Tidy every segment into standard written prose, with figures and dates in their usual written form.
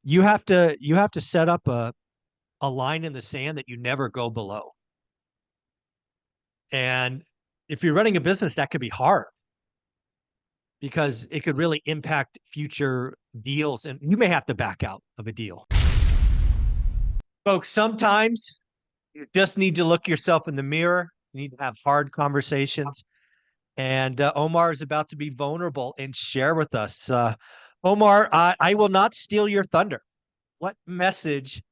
You have to set up a line in the sand that you never go below. And if you're running a business, that could be hard because it could really impact future deals, and you may have to back out of a deal. Folks, sometimes you just need to look yourself in the mirror. You need to have hard conversations. And Omar is about to be vulnerable and share with us. Omar, I will not steal your thunder. What message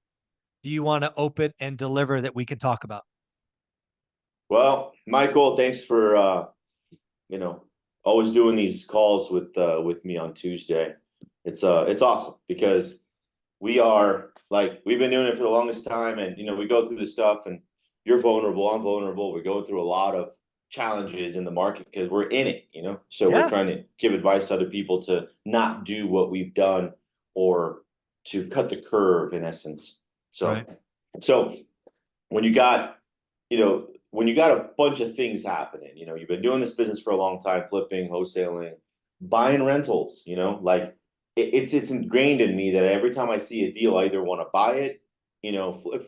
do you want to open and deliver that we can talk about? Well, Michael, thanks for you know, always doing these calls with me on Tuesday. It's awesome because we've been doing it for the longest time, and we go through this stuff, and you're vulnerable, I'm vulnerable. We're going through a lot of challenges in the market because we're in it. So we're Yeah, trying to give advice to other people to not do what we've done or to cut the curve in essence. So right. so when you got you know, when you got a bunch of things happening, you've been doing this business for a long time, flipping, wholesaling, buying rentals, like it's ingrained in me that every time I see a deal, I either want to buy it,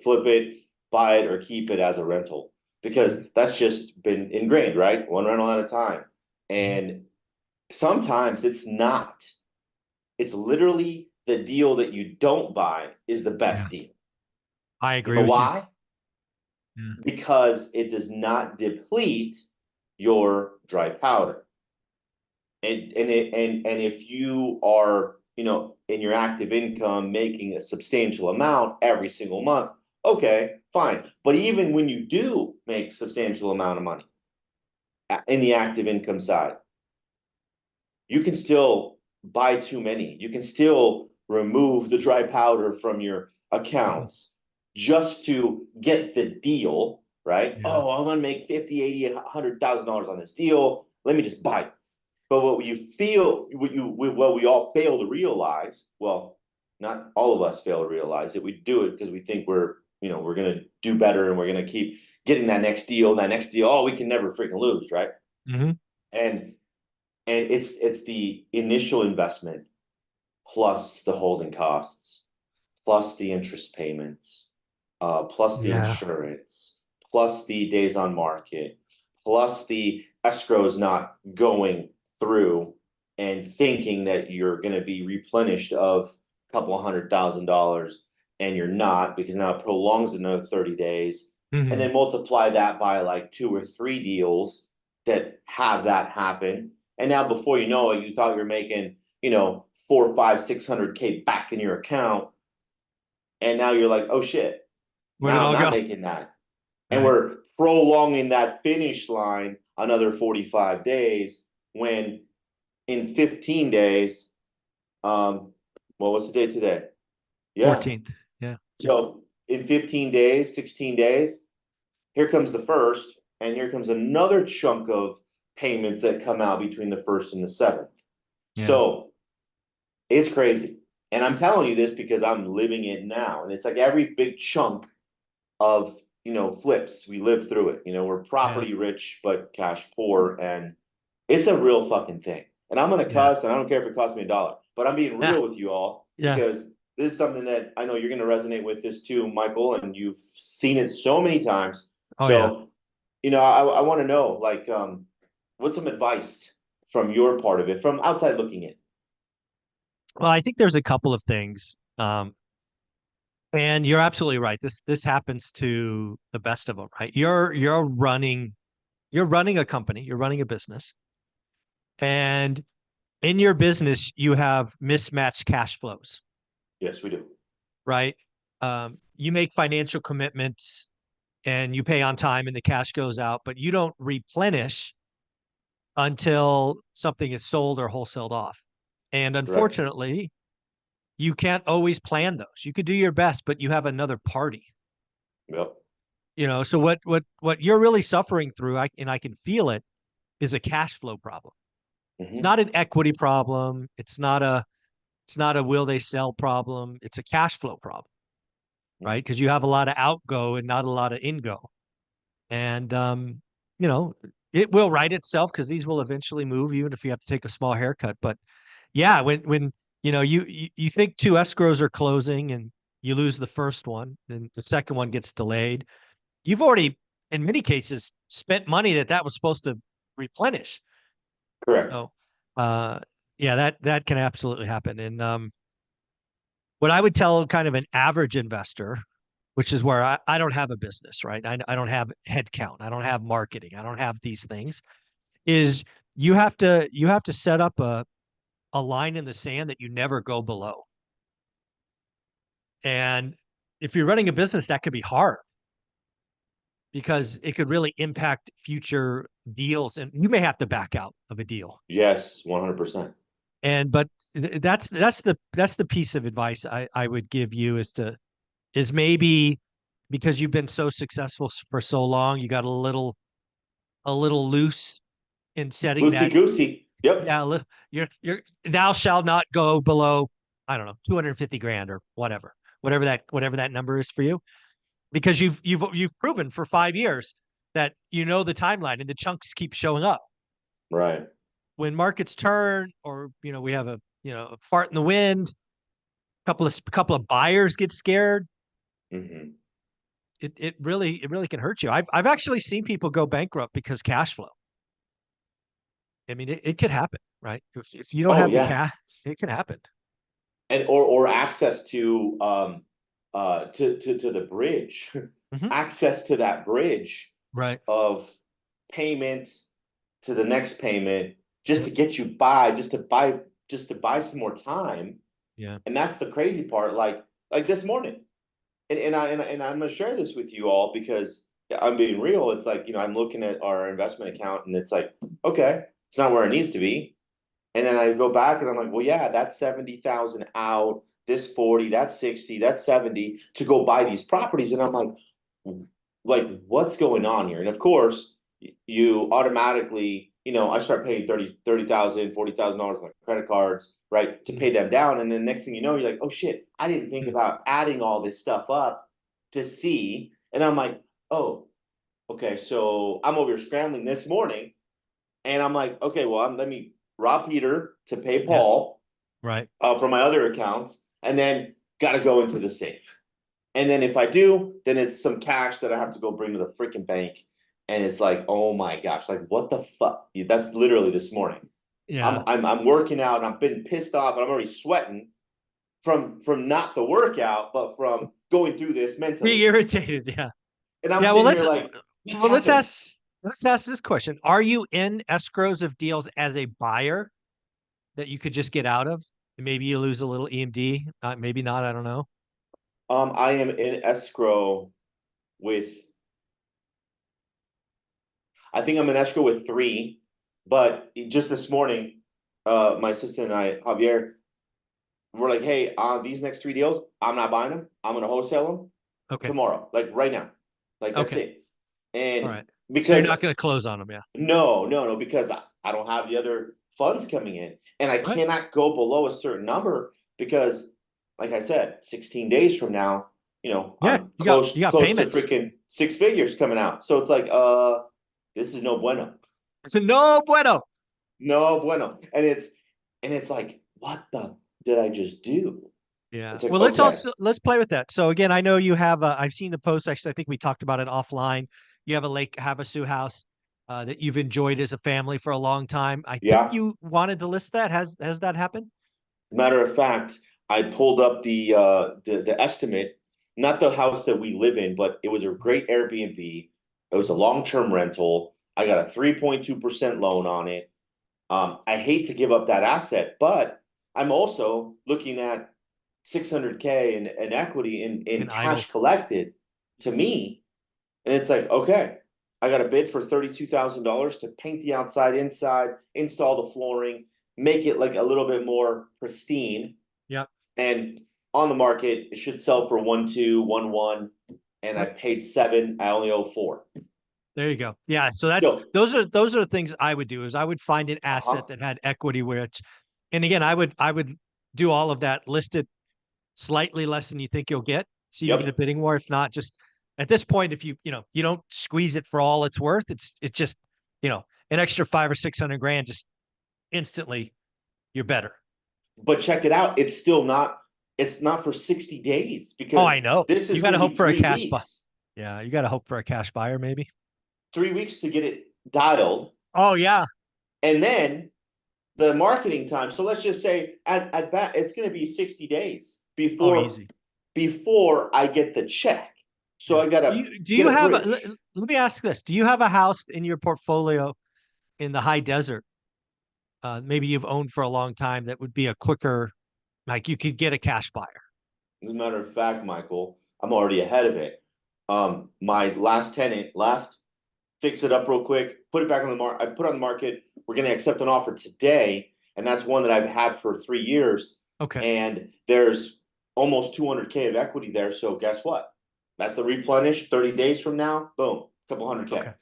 flip it, buy it, or keep it as a rental because that's just been ingrained, right? One rental at a time. Mhm. And sometimes it's not. It's literally the deal that you don't buy is the Yeah, best deal. I You agree know with you. why? Yeah, Because it does not deplete your dry powder. And if you are, in your active income making a substantial amount every single month, okay, fine. But even when you do make a substantial amount of money in the active income side, you can still buy too many. You can still remove the dry powder from your mhm. accounts just to get the deal, right? Yeah, Oh, I'm gonna make 50, 80, $100,000 on this deal. Let me just buy it. But what we all fail to realize, well, not all of us fail to realize it. We do it because we think we're gonna do better and we're gonna keep getting that next deal, that next deal. Oh, we can never freaking lose, right? hmm, And it's the initial investment plus the holding costs, plus the interest payments, plus the yeah, insurance, plus the days on market, plus the escrows not going through and thinking that you're going to be replenished of a couple of $100,000 and you're not because now it prolongs another 30 days and hmm, then multiply that by like two or three deals that have that happen. And now before you know it, you thought you're making, 4, 5, 600K back in your account. And now you're like, oh shit, where'd it now I'm all not go? making that. And Right. we're prolonging that finish line another 45 days when in 15 days, well, what's the date today? Yeah. 14th. Yeah. So in 15 days, 16 days, here comes the first, and here comes another chunk of payments that come out between the first and the seventh. Yeah. So it's crazy. And I'm telling you this because I'm living it now. And it's like every big chunk of, flips, we live through it. We're Yeah. property rich, but cash poor. And it's a real fucking thing. And I'm going to Yeah. cuss, and I don't care if it costs me $1, but I'm being Yeah. real with you all Yeah. because this is something that I know you're going to resonate with this too, Michael, and you've seen it so many times. Oh, yeah. So, I want to know, like, what's some advice from your part of it, from outside looking in? Well, I think there's a couple of things. And you're absolutely right. This happens to the best of them, right? You're running a company, you're running a business, and in your business you have mismatched cash flows, Yes, we do. right? You make financial commitments and you pay on time and the cash goes out, but you don't replenish until something is sold or wholesaled off. And Correct. unfortunately, you can't always plan those. You could do your best, but you have another party. Yep. So what you're really suffering through, and I can feel it, is a cash flow problem. It's Mm-hmm. not an equity problem. It's not a will they sell problem. It's a cash flow problem, right? Because you have a lot of outgo and not a lot of ingo. And you know, it will right itself because these will eventually move, even if you have to take a small haircut. But yeah, when You think two escrows are closing and you lose the first one, and the second one gets delayed. You've already, in many cases, spent money that was supposed to replenish. Correct. So, uh, yeah, that can absolutely happen. And what I would tell kind of an average investor, which is where I don't have a business, right? I don't have headcount, I don't have marketing, I don't have these things, is you have to set up a line in the sand that you never go below. And if you're running a business, that could be hard because it could really impact future deals, and you may have to back out of a deal. Yes, 100%. And but that's the piece of advice I would give you is maybe because you've been so successful for so long, you got a little loose in setting Loosey that. goosey. Yep. Yeah, you're thou shalt not go below, I don't know, 250 grand or whatever that number is for you, because you've proven for 5 years that the timeline and the chunks keep showing up. Right. When markets turn, or we have a fart in the wind, couple of buyers get scared, Hmm. it really can hurt you. I've actually seen people go bankrupt because cash flow. I mean, it could happen, right? If you don't Oh have the yeah. cash, it can happen. And or access to to the bridge. Hmm. Access to that bridge Right. of payment to the next payment, just Yep. to get you by, just to buy some more time. Yeah. And that's the crazy part. Like this morning, and I'm gonna share this with you all because I'm being real. It's like, I'm looking at our investment account and it's like, okay, it's not where it needs to be. And then I go back and I'm like, well, yeah, that's 70,000 out, this 40, that's 60, that's 70 to go buy these properties. And I'm like, what's going on here? And of course, you automatically, I start paying 30,000, $40,000 on credit cards, right, to pay them down. And then next thing you know, you're like, oh shit, I didn't think Mm. about adding all this stuff up to see. And I'm like, oh, okay. So I'm over here scrambling this morning and I'm like, okay, well, let me rob Peter to pay Yeah. Paul Right. from my other accounts, and then got to go into the safe. And then if I do, then it's some cash that I have to go bring to the freaking bank. And it's like, oh my gosh, like what the fuck? That's literally this morning. Yeah. I'm working out and I've been pissed off and I'm already sweating from not the workout, but from going through this Be mentally. irritated. Yeah. And I'm Yeah. Well, sitting let's here like, what's well let's happening? ask let's ask this question: Are you in escrows of deals as a buyer that you could just get out of? And maybe you lose a little EMD. Maybe not. I don't know. I am in escrow with I think I'm in escrow with three, but just this morning, my assistant and I, Javier, we're like, hey, these next three deals, I'm not buying them. I'm gonna wholesale them Okay. tomorrow, like right now. Like that's Okay. it. All And right. So you're because not going to close on them. Yeah. no, because I don't have the other funds coming in, and I Right. cannot go below a certain number because, like I said, 16 days from now, Yeah. I'm You got close you got close to payments. freaking six figures coming out. So it's like, this is no bueno. No bueno. No bueno. And it's like, what the did I just do? Yeah. It's like, Well, okay, let's play with that. So again, I know you have. I've seen the post. Actually, I think we talked about it offline. You have a Lake Havasu house that you've enjoyed as a family for a long time. I think yeah. you wanted to list that. Has that happened? Matter of fact, I pulled up the estimate, not the house that we live in, but it was a great Airbnb. It was a long-term rental. I got a 3.2% loan on it. I hate to give up that asset, but I'm also looking at 600K in equity in An idle. cash collected to me. And it's like, okay, I got a bid for $32,000 to paint the outside, inside, install the flooring, make it like a little bit more pristine. Yep. And on the market, it should sell for 1.2, 1.1. And I Yep. paid 7. I only owe 4. There you go. Yeah. So that So, those are the things I would do. Is I would find an asset uh-huh. that had equity, which, and again, I would do all of that, list it slightly less than you think you'll get, so you can get a Yep. bidding war. If not, just at this point, if you don't squeeze it for all it's worth, it's just an extra 500 or 600 grand, just instantly you're better. but check it out. It's still not. It's not for 60 days Oh, because I know. this You is got going to to be hope for a 3 cash buy. weeks. Yeah, you got to hope for a cash buyer, maybe. 3 weeks to get it dialed, Oh yeah. and then the marketing time. So let's just say at that it's going to be 60 days Oh, before easy. I get the check. So Yeah. I Do gotta you do get you a have bridge. let me ask this. Do you have a house in your portfolio in the high desert? Maybe you've owned for a long time that would be a quicker, like you could get a cash buyer. As a matter of fact, Michael, I'm already ahead of it. My last tenant left, fix it up real quick, put it back on the market. I put on the market. We're going to accept an offer today, and that's one that I've had for 3 years. Okay. And there's almost 200K of equity there. So guess what? That's the replenish 30 days from now. Boom, couple 100K. Okay.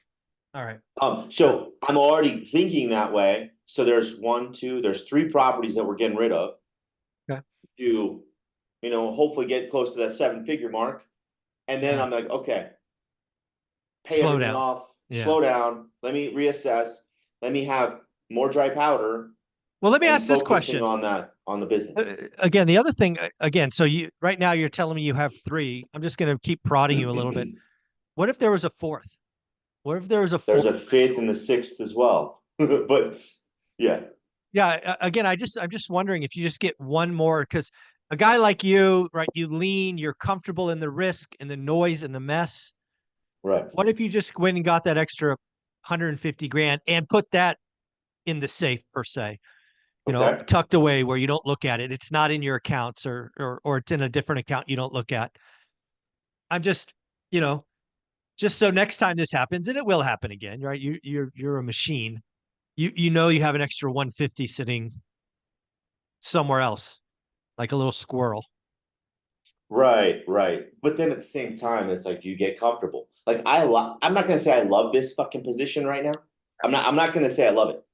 All right. Good. So I'm already thinking that way. So there's there's 3 properties that we're getting rid of Okay. to, hopefully get close to that 7-figure mark. And then Yeah. I'm like, okay, pay Slow everything down. off, Yeah. slow down, let me reassess, let me have more dry powder Well, let me and ask this focusing question. on the business. Again, the other thing, again, so you right now you're telling me you have three. I'm just going to keep prodding you a little bit. What if there was a fourth? What if there was a There's fourth a fifth rental? and the sixth as well. But yeah. Yeah, again, I'm just wondering if you just get one more because a guy like you, right? You lean, you're comfortable in the risk and the noise and the mess. Right. What if you just went and got that extra 150 grand and put that in the safe per se? Okay. Tucked away where you don't look at it. It's not in your accounts or it's in a different account you don't look at. I'm just, you know, just so next time this happens, and it will happen again, right? You're a machine. You have an extra 150 sitting somewhere else, like a little squirrel. Right, right. But then at the same time, it's like, do you get comfortable? Like I'm not gonna say I love this fucking position right now. I'm not gonna say I love it.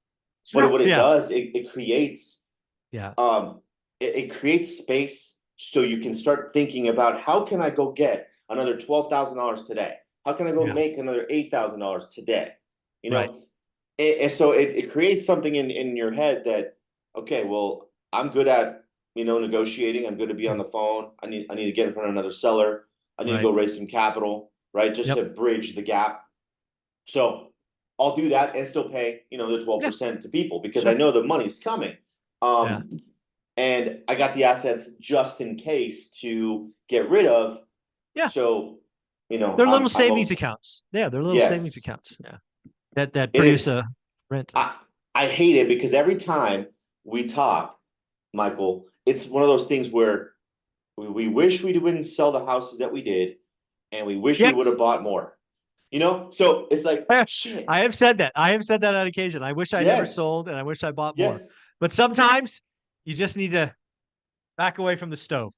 But Sure. what it Yeah. does, it creates Yeah. um it creates space so you can start thinking about how can I go get another $12,000 today? How can I go Yeah. make another $8,000 today? You Right. know, and so it creates something in your head that, okay, well, I'm good at, negotiating. I'm good to be on the phone. I need to get in front of another seller. I need to Right. go raise some capital, right? Just Yep. to bridge the gap. So I'll do that and still pay, the Yeah. 12% to people because I Sure. know the money's coming. Yeah. And I got the assets just in case to get rid of. Yeah. So, They're little I'm savings accounts. Yeah, they're little savings yes. accounts. Yeah. That And produce a rent. I hate it because every time we talk, Michael, it's one of those things where we wish we wouldn't sell the houses that we did, and we wish we Yeah. would have bought more. So it's like shit. I have said that. I have said that on occasion. I wish I never Yes, sold and I wish I bought more. yes, But sometimes you just need to back away from the stove.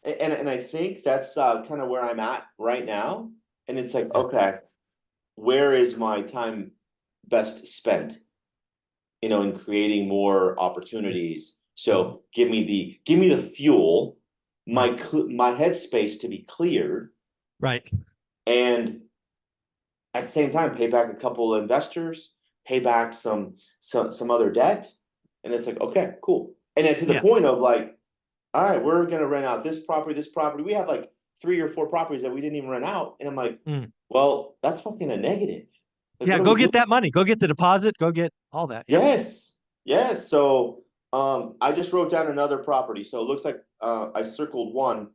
and I think that's kind of where I'm at right now. And it's like, Yeah. okay, where is my time best spent? In creating more Yeah. opportunities. Mhm. So give me the fuel, Right. my headspace to be cleared, Right. and at the same time pay back a couple of investors, pay back some other debt, and it's like, okay, cool. And then to the Yeah. point of like, all right, we're gonna rent out this property, this property. We have like 3 or 4 properties that we didn't even rent out, and I'm like, Mm. well, that's fucking a negative. Like, Yeah. what are Go we get doing? that money. Go get the deposit. Go get all that. Yep. Yes, yes. So I just wrote down another property. So it looks like I circled one.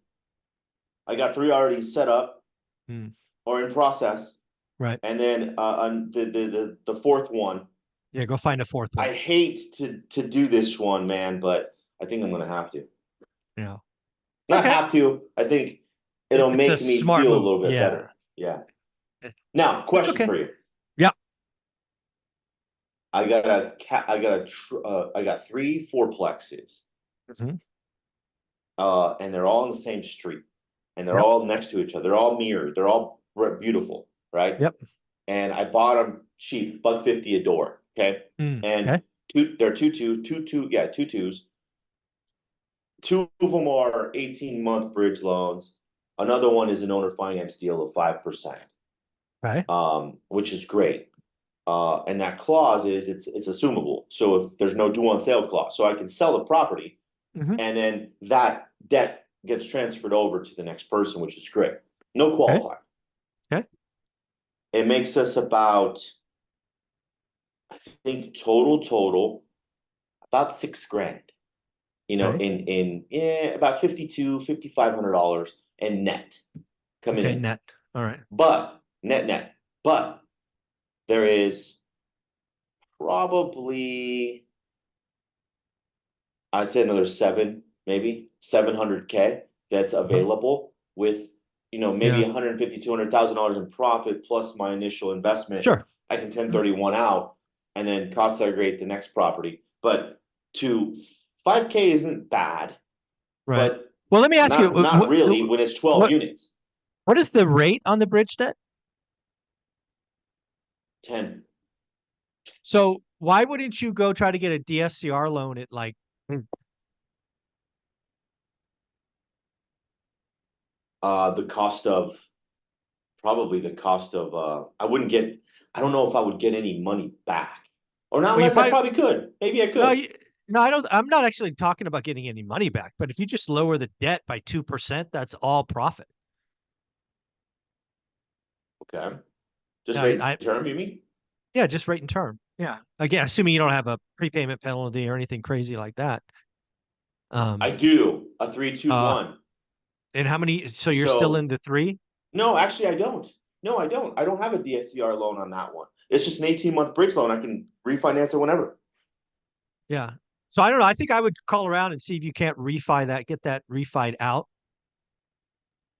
I got 3 already set up Mm. or in process, Right. and then on the fourth one. Yeah. Go find a fourth one. I hate to do this one, man, but I think I'm gonna have to. Yeah. It's Not okay. have to. I think it'll It's a make me smart feel a move. little bit Yeah. better. Yeah. Now, It's question okay. for you. Yep. I got 3 fourplexes. Mhm. And they're all on the same street, and they're Yep. all next to each other. They're all mirrored. They're all beautiful, right? Yep. And I bought them cheap, $150 a door. Okay, Mm. and Okay. they're yeah, two twos. 2 of them are 18-month bridge loans. Another one is an owner finance deal of 5%, Right. which is great. And that clause is it's assumable. So if there's no due on sale clause, so I can sell the property Mhm. and then that debt gets transferred over to the next person, which is great. No Okay. qualifier. Okay. It makes us about, I think total about $6,000. Okay. About $5,200, $5,500 and net coming Okay. in. Net. All right. But net, but there is probably, I'd say another maybe 700K that's Uh-huh. available with, maybe Yeah. 150, $200,000 in profit plus my initial investment. Sure. I can 1031 out and then cost segregate the next property. But to 5K isn't bad, Right. but Well, let me ask you, not really when it's 12 what, units. what is the rate on the bridge debt? 10. So why wouldn't you go try to get a DSCR loan at like, The cost of probably the cost of I don't know if I would get any money back. Or not well, you unless I probably, probably could. Maybe I no, could. no, I don't, I'm not actually talking about getting any money back, but if you just lower the debt by 2%, that's all profit. Okay. Just I, rate I, term, you mean? yeah, just rate and term. Yeah. Again, assuming you don't have a prepayment penalty or anything crazy like that. I Um, do. A 3, 2, uh, 1. and how many, so you're still in So the three? no, actually I don't. No, I don't. I don't have a DSCR loan on that one. It's just an 18-month bridge loan. I can refinance it whenever. Yeah. So I don't know. I think I would call around and see if you can't refi that, get that refied out.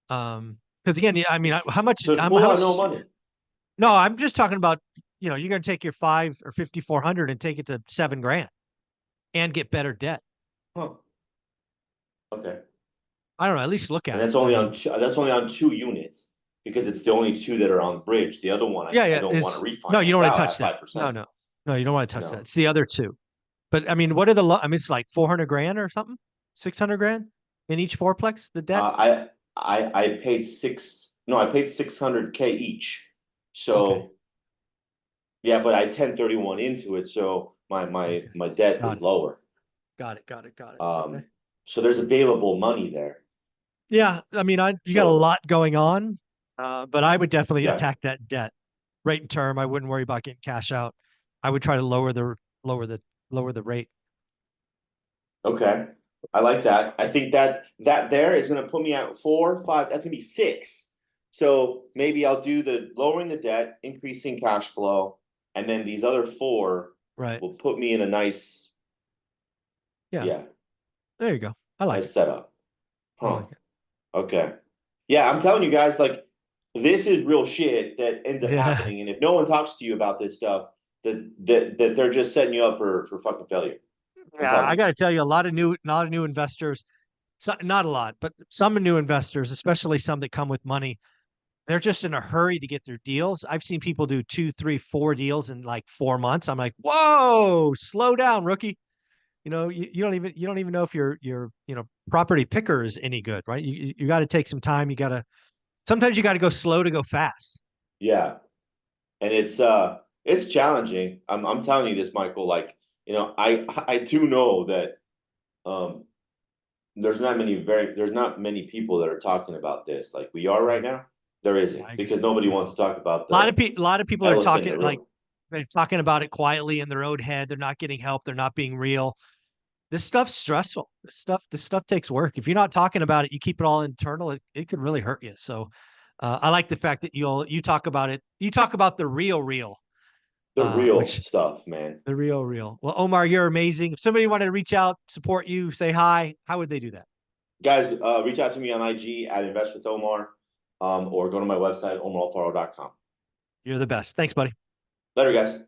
Because again, yeah, I mean, So to pull how out no much? money. No, I'm just talking about, you're going to take your 5 or 5,400 and take it to 7 grand and get better debt. Huh. Okay. I don't know. At least look And at it. I mean, that's only on 2 units because it's the only two that are on bridge. The other one yeah, I yeah. don't want to No, you don't refinance want to out touch at that. No, 5%. no, no, you don't want to touch that. No. It's the other two. But I mean, what are I mean, it's like 400 grand or something, 600 grand in each fourplex, the debt. I paid I paid 600K each. Okay. So yeah, but I 1031 into it, so Okay. my debt Got is it. lower. Got it. Got it. Got it. Okay. Um, so there's available money there. Yeah. I mean, you got a So lot going on, but I would definitely yeah, attack that debt rate and term. I wouldn't worry about getting cash out. I would try to lower the, lower the rate. okay. I like that. I think that there is gonna put me at 4, 5, that's gonna be 6. So maybe I'll do the lowering the debt, increasing cash flow, and then these other four Right. will put me in a nice, Yeah. yeah, There you go. I like nice it. setup. I Huh. like it. Okay. Yeah, I'm telling you guys, like, this is real shit that ends up Yeah. happening. And if no one talks to you about this stuff, that they're just setting you up for fucking failure. I'm Yeah. telling I you. got to tell you, not a new investors, not a lot, but some new investors, especially some that come with money, they're just in a hurry to get their deals. I've seen people do 2, 3, 4 deals in like 4 months. I'm like, whoa, slow down, rookie. You don't even know if your property picker is any good, right? You got to take some time. Sometimes you got to go slow to go fast. Yeah. And it's challenging. I'm telling you this, Michael. Like, I do know that um there's not many people that are talking about this like we are right Right. now. There Yeah, I isn't agree. because nobody Yeah. wants to talk about A lot of the people, a lot of people are elephant in talking the like room. they're talking about it quietly in their own head. They're not getting help. They're not being real. This stuff's stressful. This stuff takes work. If you're not talking about it, you keep it all internal. It could really hurt you. So, I like the fact that you talk about it. You talk about the real, The real which stuff, man. the real. Well, Omar, you're amazing. If somebody wanted to reach out, support you, say hi, how would they do that? Guys, reach out to me on IG at Invest with Omar, or go to my website, omaralfaro.com. You're the best. Thanks, buddy. Later, guys.